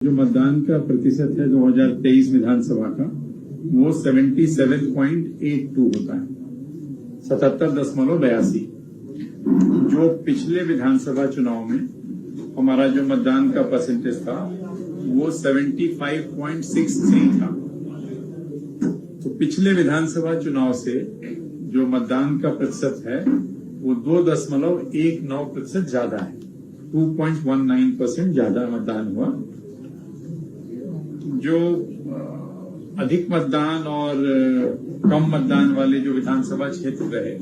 जो मतदान का प्रतिशत है 2023 विधानसभा का वो 77.82 होता है, 77.82। जो पिछले विधानसभा चुनाव में हमारा जो मतदान का परसेंटेज था वो 75.63 था। तो पिछले विधानसभा चुनाव से जो मतदान का प्रतिशत है वो 2.19% ज्यादा है, 2.19% ज्यादा मतदान हुआ। जो अधिक मतदान और कम मतदान वाले जो विधानसभा क्षेत्र रहे,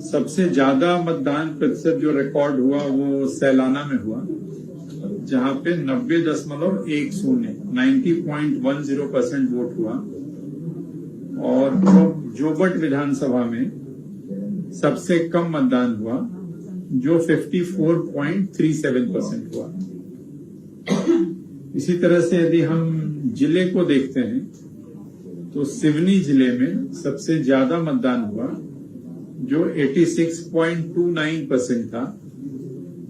सबसे ज्यादा मतदान प्रतिशत जो रिकॉर्ड हुआ वो सैलाना में हुआ, जहां पे 90.10% वोट हुआ। और जोबट विधानसभा में सबसे कम मतदान हुआ जो 54.37% हुआ। इसी तरह से यदि हम जिले को देखते हैं तो सिवनी जिले में सबसे ज्यादा मतदान हुआ जो 86.29% था,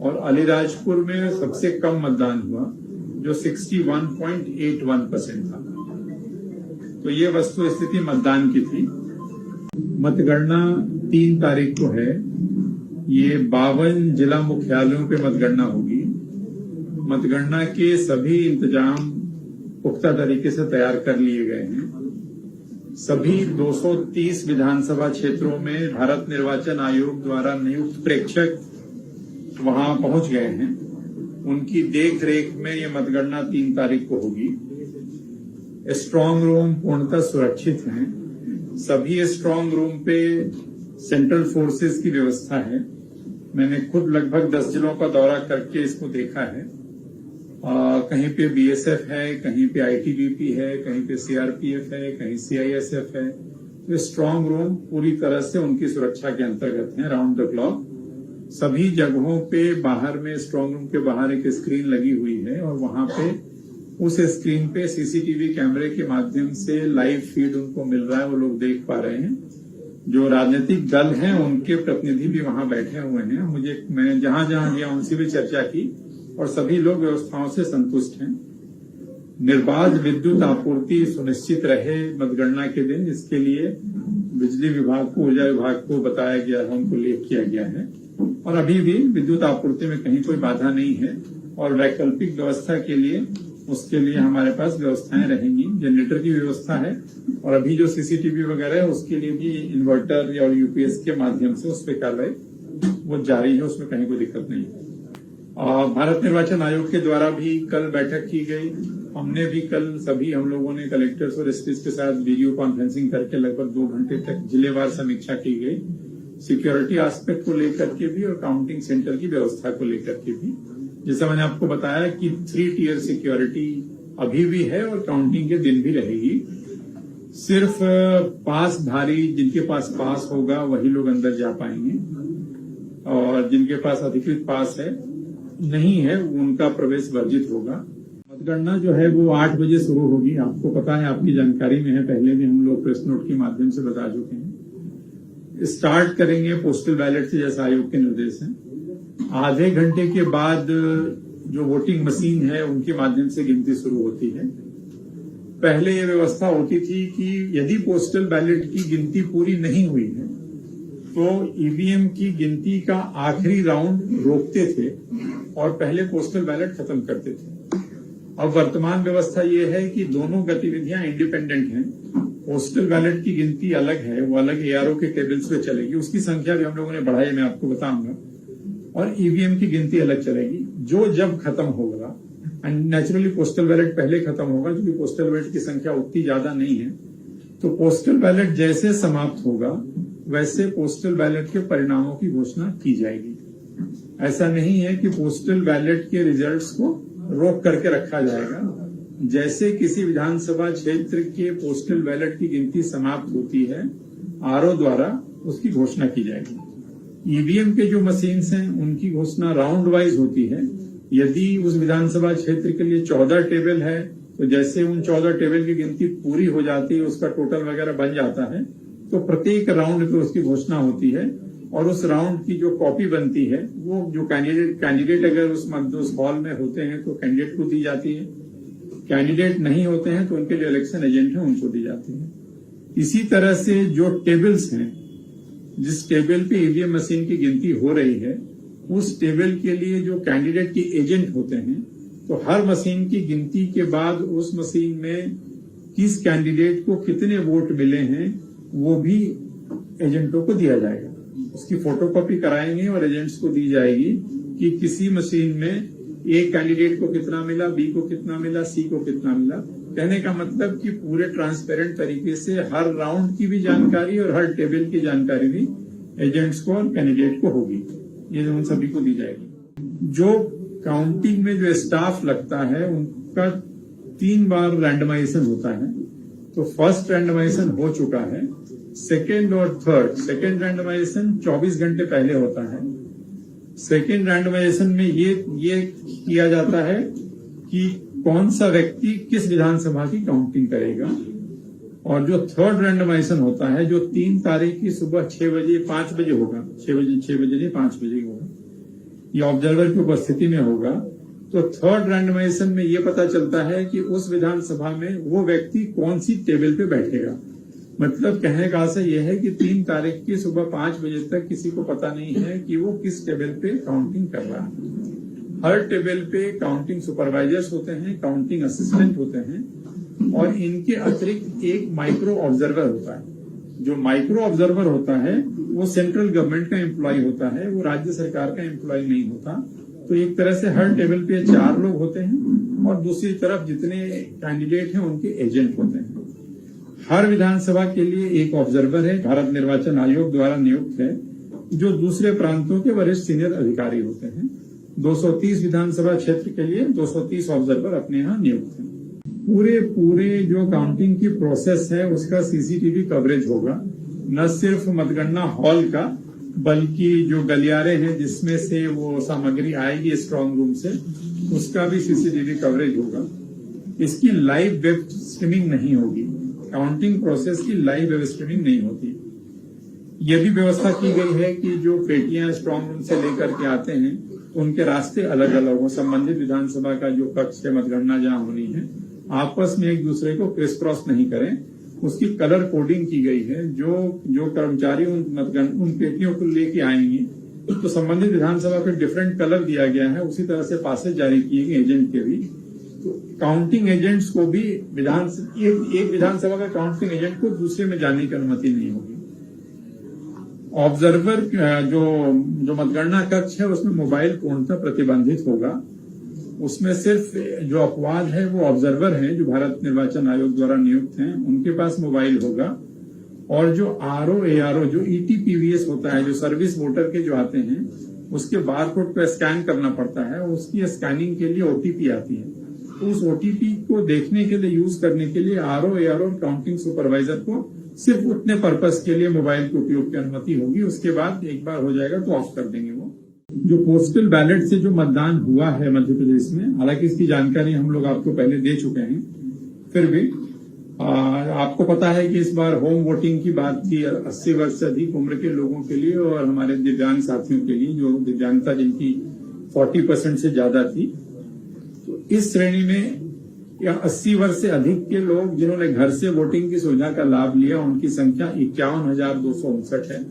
और अलीराजपुर में सबसे कम मतदान हुआ जो 61.81% था। तो ये वस्तु स्थिति मतदान की थी। मतगणना 3 तारीख को है। ये 52 जिला मुख्यालयों पे मतगणना होगी। मतगणना के सभी इंतजाम पुख्ता तरीके से तैयार कर लिए गए हैं। सभी 230 विधानसभा क्षेत्रों में भारत निर्वाचन आयोग द्वारा नियुक्त प्रेक्षक वहां पहुंच गए हैं। उनकी देख रेख में ये मतगणना 3 तारीख को होगी। स्ट्रांग रूम पूर्णतः सुरक्षित हैं। सभी स्ट्रांग रूम पे सेंट्रल फोर्सेस की व्यवस्था है। मैंने खुद लगभग 10 जिलों का दौरा करके इसको देखा है। कहीं पे बीएसएफ है, कहीं पे आईटीबीपी है, कहीं पे सीआरपीएफ है, कहीं सीआईएसएफ है। तो स्ट्रांग रूम पूरी तरह से उनकी सुरक्षा के अंतर्गत है, राउंड द क्लॉक। सभी जगहों पे बाहर में स्ट्रांग रूम के बाहर एक स्क्रीन लगी हुई है, और वहां पे उस स्क्रीन पे सीसीटीवी कैमरे के माध्यम से लाइव फीड उनको मिल रहा है, वो लोग देख पा रहे हैं। जो राजनीतिक दल हैं उनके प्रतिनिधि भी वहां बैठे हुए हैं। मैंने जहां जहां गया उनसे भी चर्चा की, और सभी लोग व्यवस्थाओं से संतुष्ट हैं। निर्बाध विद्युत आपूर्ति सुनिश्चित रहे मतगणना के दिन, इसके लिए बिजली विभाग को, ऊर्जा विभाग को बताया गया है, उनको लेख किया गया है। और अभी भी विद्युत आपूर्ति में कहीं कोई बाधा नहीं है। और वैकल्पिक व्यवस्था के लिए उसके लिए हमारे पास व्यवस्थाएं रहेंगी। जनरेटर की व्यवस्था है, और अभी जो सीसीटीवी वगैरह है उसके लिए भी इन्वर्टर या यूपीएस के माध्यम से उस पर कार्रवाई वो जारी है, उसमें कहीं कोई दिक्कत नहीं है। भारत निर्वाचन आयोग के द्वारा भी कल बैठक की गई। हमने भी कल सभी हम लोगों ने कलेक्टर्स और एसपीज के साथ वीडियो कॉन्फ्रेंसिंग करके लगभग 2 घंटे तक जिलेवार समीक्षा की गई, सिक्योरिटी एस्पेक्ट को लेकर के भी और काउंटिंग सेंटर की व्यवस्था को लेकर के भी। जैसा मैंने आपको बताया कि 3 टियर सिक्योरिटी अभी भी है और काउंटिंग के दिन भी रहेगी। सिर्फ पासधारी, जिनके पास पास होगा वही लोग अंदर जा पाएंगे, और जिनके पास अधिकृत पास है नहीं है उनका प्रवेश वर्जित होगा। मतगणना जो है वो 8 बजे शुरू होगी। आपको पता है, आपकी जानकारी में है, पहले भी हम लोग प्रेस नोट के माध्यम से बता चुके हैं। स्टार्ट करेंगे पोस्टल बैलेट से, जैसा आयोग के निर्देश हैं। आधे घंटे के बाद जो वोटिंग मशीन है उनके माध्यम से गिनती शुरू होती है। पहले ये व्यवस्था होती थी कि यदि पोस्टल बैलेट की गिनती पूरी नहीं हुई है तो ईवीएम की गिनती का आखिरी राउंड रोकते थे और पहले पोस्टल बैलेट खत्म करते थे। अब वर्तमान व्यवस्था ये है कि दोनों गतिविधियां इंडिपेंडेंट हैं। पोस्टल बैलेट की गिनती अलग है, वो अलग एआरओ के टेबल्स पे चलेगी, उसकी संख्या भी हम लोगों ने बढ़ाई, मैं आपको बताऊंगा। और ईवीएम की गिनती अलग चलेगी, जो जब खत्म होगा। एंड नेचुरली पोस्टल बैलेट पहले खत्म होगा, क्योंकि पोस्टल बैलेट की संख्या उतनी ज्यादा नहीं है। तो पोस्टल बैलेट जैसे समाप्त होगा वैसे पोस्टल बैलेट के परिणामों की घोषणा की जाएगी। ऐसा नहीं है कि पोस्टल बैलेट के रिजल्ट्स को रोक करके रखा जाएगा। जैसे किसी विधानसभा क्षेत्र के पोस्टल बैलेट की गिनती समाप्त होती है, आरओ द्वारा उसकी घोषणा की जाएगी। ईवीएम के जो मशीन्स हैं उनकी घोषणा राउंड वाइज होती है। यदि उस विधानसभा क्षेत्र के लिए 14 टेबल है तो जैसे उन 14 टेबल की गिनती पूरी हो जाती है, उसका टोटल वगैरह बन जाता है, तो प्रत्येक राउंड पे उसकी घोषणा होती है। और उस राउंड की जो कॉपी बनती है वो जो कैंडिडेट अगर उस हॉल में होते हैं तो कैंडिडेट को दी जाती है, कैंडिडेट नहीं होते हैं तो उनके जो इलेक्शन एजेंट हैं उनको दी जाती है। इसी तरह से जो टेबल्स हैं, जिस टेबल पे ईवीएम मशीन की गिनती हो रही है, उस टेबल के लिए जो कैंडिडेट के एजेंट होते हैं, तो हर मशीन की गिनती के बाद उस मशीन में किस कैंडिडेट को कितने वोट मिले हैं वो भी एजेंटों को दिया जाएगा। उसकी फोटोकॉपी कराएंगे और एजेंट्स को दी जाएगी कि किसी मशीन में ए कैंडिडेट को कितना मिला, बी को कितना मिला, सी को कितना मिला। कहने का मतलब कि पूरे ट्रांसपेरेंट तरीके से हर राउंड की भी जानकारी और हर टेबल की जानकारी भी एजेंट्स को और कैंडिडेट को होगी, ये उन सभी को दी जाएगी। जो काउंटिंग में जो स्टाफ लगता है उनका 3 बार रैंडमाइजेशन होता है। तो फर्स्ट रैंडमाइजेशन हो चुका है, सेकेंड और थर्ड। सेकेंड रैंडमाइजेशन 24 घंटे पहले होता है। सेकेंड रैंडमाइजेशन में ये किया जाता है कि कौन सा व्यक्ति किस विधानसभा की काउंटिंग करेगा। और जो थर्ड रैंडमाइजेशन होता है जो 3 तारीख की सुबह 6 बजे 5 बजे होगा, 6 बजे नहीं 5 बजे होगा, ये ऑब्जर्वर की उपस्थिति में होगा। तो थर्ड रैंडमाइजेशन में ये पता चलता है कि उस विधानसभा में वो व्यक्ति कौन सी टेबल पे बैठेगा। मतलब कहने का आशय यह है कि 3 तारीख की सुबह 5 बजे तक किसी को पता नहीं है कि वो किस टेबल पे काउंटिंग कर रहा है। हर टेबल पे काउंटिंग सुपरवाइजर्स होते हैं, काउंटिंग असिस्टेंट होते हैं और इनके अतिरिक्त एक माइक्रो ऑब्जर्वर होता है। जो माइक्रो ऑब्जर्वर होता है वो सेंट्रल गवर्नमेंट का एम्प्लॉय होता है, वो राज्य सरकार का एम्प्लॉय नहीं होता। तो एक तरह से हर टेबल पे 4 लोग होते हैं और दूसरी तरफ जितने कैंडिडेट हैं उनके एजेंट होते हैं। हर विधानसभा के लिए एक ऑब्जर्वर है, भारत निर्वाचन आयोग द्वारा नियुक्त है, जो दूसरे प्रांतों के वरिष्ठ सीनियर अधिकारी होते हैं। 230 विधानसभा क्षेत्र के लिए 230 ऑब्जर्वर अपने यहाँ नियुक्त हैं। पूरे जो काउंटिंग की प्रोसेस है उसका सीसीटीवी कवरेज होगा, न सिर्फ मतगणना हॉल का बल्कि जो गलियारे हैं जिसमें से वो सामग्री आएगी स्ट्रांग रूम से, उसका भी सीसीटीवी कवरेज होगा। इसकी लाइव वेब स्ट्रीमिंग नहीं होगी, काउंटिंग प्रोसेस की लाइव वेब स्ट्रीमिंग नहीं होती। यह भी व्यवस्था की गई है कि जो पेटियां स्ट्रांग रूम से लेकर के आते हैं उनके रास्ते अलग अलग हो। संबंधित विधानसभा का जो कक्ष है, मतगणना जहां होनी है, आपस में एक दूसरे को क्रिस क्रॉस नहीं करें, उसकी कलर कोडिंग की गई है। जो कर्मचारी उन पेटियों को लेके आएंगे तो संबंधित विधानसभा पे डिफरेंट कलर दिया गया है, उसी तरह से पासेज जारी किए गए एजेंट के भी। तो काउंटिंग एजेंट्स को भी एक विधानसभा का काउंटिंग एजेंट को दूसरे में जाने की अनुमति नहीं होगी। ऑब्जर्वर जो मतगणना कक्ष है उसमें मोबाइल पूर्णतः प्रतिबंधित होगा। उसमें सिर्फ जो अपवाद है वो ऑब्जर्वर हैं जो भारत निर्वाचन आयोग द्वारा नियुक्त हैं, उनके पास मोबाइल होगा। और जो आरओ एआरओ जो ईटीपीवीएस होता है, जो सर्विस वोटर के जो आते हैं, उसके बारकोड को स्कैन करना पड़ता है, उसकी स्कैनिंग के लिए ओटीपी आती है। तो उस ओटीपी को देखने के लिए, यूज करने के लिए आरओ एआरओ और काउंटिंग सुपरवाइजर को सिर्फ उतने पर्पस के लिए मोबाइल के उपयोग की अनुमति होगी। उसके बाद एक बार हो जाएगा तो ऑफ कर देंगे वो। जो पोस्टल बैलेट से जो मतदान हुआ है मध्य प्रदेश में, हालांकि इसकी जानकारी हम लोग आपको पहले दे चुके हैं, फिर भी आपको पता है कि इस बार होम वोटिंग की बात थी 80 वर्ष से अधिक उम्र के लोगों के लिए और हमारे दिव्यांग साथियों के लिए, जो दिव्यांगता जिनकी 40% से ज्यादा थी। तो इस श्रेणी में 80 वर्ष से अधिक के लोग जिन्होंने घर से वोटिंग की सुविधा का लाभ लिया, उनकी संख्या 51,259 है।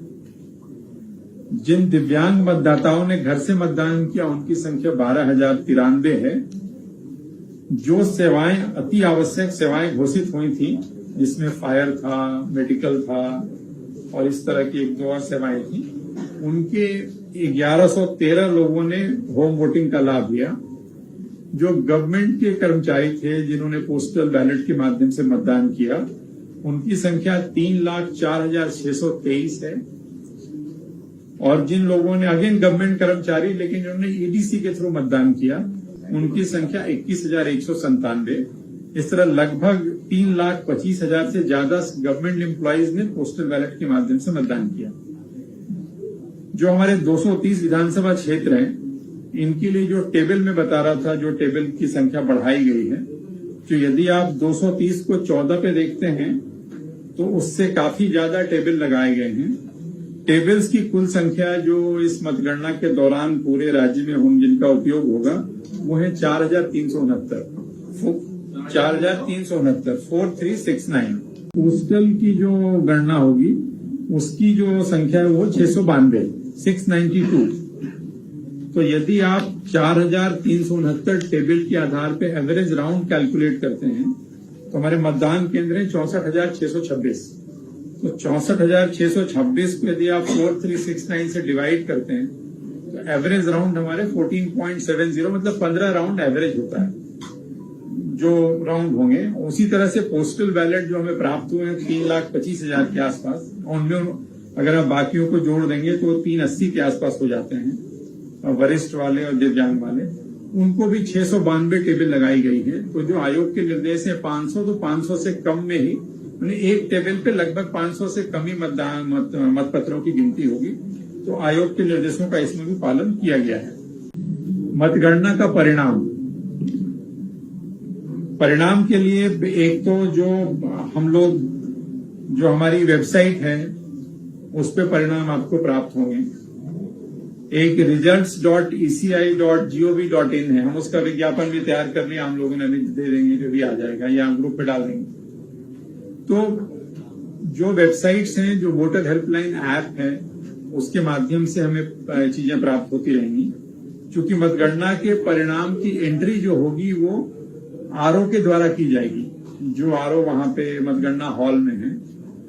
जिन दिव्यांग मतदाताओं ने घर से मतदान किया उनकी संख्या 12,093 है। जो सेवाएं अति आवश्यक सेवाएं घोषित हुई थी, जिसमें फायर था, मेडिकल था और इस तरह की 1-2 और सेवाएं थी, उनके 1113 लोगों ने होम वोटिंग का लाभ लिया। जो गवर्नमेंट के कर्मचारी थे जिन्होंने पोस्टल बैलेट के माध्यम से मतदान किया, उनकी संख्या 3,04,623 है। और जिन लोगों ने अगेन गवर्नमेंट कर्मचारी लेकिन जिन्होंने ईडीसी के थ्रू मतदान किया, उनकी संख्या 21,197। इस तरह लगभग 3,25,000 से ज्यादा गवर्नमेंट एम्प्लॉइज ने पोस्टल बैलेट के माध्यम से मतदान किया। जो हमारे 230 विधानसभा क्षेत्र हैं, इनके लिए जो टेबल में बता रहा था, जो टेबल की संख्या बढ़ाई गई है, तो यदि आप 230 को 14 पे देखते हैं तो उससे काफी ज्यादा टेबल लगाए गए हैं। टेबल्स की कुल संख्या जो इस मतगणना के दौरान पूरे राज्य में होंगे, जिनका उपयोग होगा, वो है 4369 पोस्टल की जो गणना होगी उसकी जो संख्या है वो 692 तो यदि आप 4369 टेबल के आधार पे एवरेज राउंड कैलकुलेट करते हैं तो हमारे मतदान केंद्र है 64,626। तो 64,626 को यदि आप 4369 से डिवाइड करते हैं तो एवरेज राउंड हमारे 14.70 मतलब 15 राउंड एवरेज होता है जो राउंड होंगे। उसी तरह से पोस्टल बैलेट जो हमें प्राप्त हुए हैं 3,25,000 के आसपास, उनमें अगर आप बाकियों को जोड़ देंगे तो 380 के आसपास हो जाते हैं, वरिष्ठ वाले और दिव्यांग वाले, उनको भी 692 टेबल लगाई गई है। तो जो आयोग के निर्देश है 500 तो 500 से कम में ही, एक टेबल पे लगभग 500 से कम ही मतपत्रों की गिनती होगी। तो आयोग के निर्देशों का इसमें भी पालन किया गया है। मतगणना का परिणाम के लिए एक तो जो हम लोग जो हमारी वेबसाइट है उस पे परिणाम आपको प्राप्त होंगे। एक results.eci.gov.in है, हम उसका विज्ञापन भी तैयार कर लिया, हम लोगों ने भी दे देंगे, जो भी आ जाएगा या हम ग्रुप पे डाल देंगे। तो जो वेबसाइट्स हैं, जो वोटर हेल्पलाइन ऐप है, उसके माध्यम से हमें चीजें प्राप्त होती रहेंगी। क्योंकि मतगणना के परिणाम की एंट्री जो होगी वो आरओ के द्वारा की जाएगी। जो आरओ वहां पे मतगणना हॉल में है,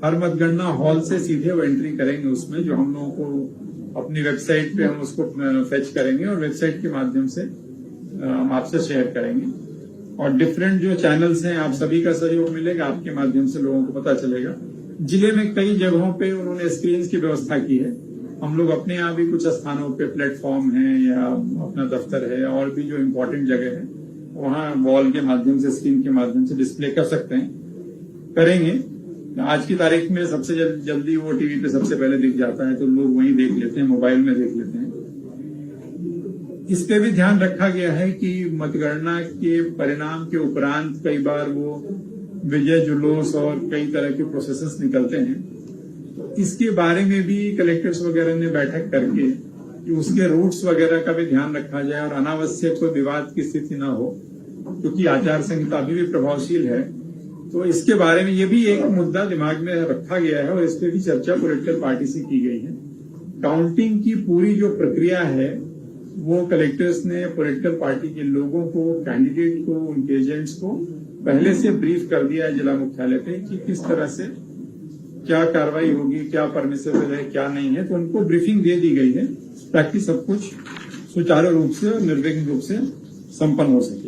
हर मतगणना हॉल से सीधे वो एंट्री करेंगे उसमें, जो हम लोगों को अपनी वेबसाइट पे हम उसको फेच करेंगे और वेबसाइट के माध्यम से हम आपसे शेयर करेंगे। और डिफरेंट जो चैनल्स हैं, आप सभी का सहयोग मिलेगा, आपके माध्यम से लोगों को पता चलेगा। जिले में कई जगहों पे उन्होंने स्क्रीन की व्यवस्था की है। हम लोग अपने यहाँ भी कुछ स्थानों पे प्लेटफॉर्म है या अपना दफ्तर है और भी जो इम्पोर्टेंट जगह है वहाँ वॉल के माध्यम से, स्क्रीन के माध्यम से डिस्प्ले कर सकते हैं, करेंगे। आज की तारीख में सबसे जल्दी वो टीवी पे सबसे पहले दिख जाता है तो लोग वहीं देख लेते हैं, मोबाइल में देख लेते हैं। इस पे भी ध्यान रखा गया है कि मतगणना के परिणाम के उपरांत कई बार वो विजय जुलूस और कई तरह के प्रोसेसेस निकलते हैं। तो इसके बारे में भी कलेक्टर्स वगैरह ने बैठक करके कि उसके रूट्स वगैरह का भी ध्यान रखा जाए और अनावश्यक कोई विवाद की स्थिति न हो, क्योंकि आचार संहिता अभी भी प्रभावशील है। तो इसके बारे में ये भी एक मुद्दा दिमाग में रखा गया है और इस पे भी चर्चा पॉलिटिकल पार्टी से की गई है। काउंटिंग की पूरी जो प्रक्रिया है वो कलेक्टर्स ने पॉलिटिकल पार्टी के लोगों को, कैंडिडेट को, उनके एजेंट्स को पहले से ब्रीफ कर दिया है जिला मुख्यालय पे कि किस तरह से क्या कार्रवाई होगी, क्या परमिसिबल है, क्या नहीं है। तो उनको ब्रीफिंग दे दी गई है ताकि सब कुछ सुचारू रूप से और निर्विघ्न रूप से संपन्न हो सके।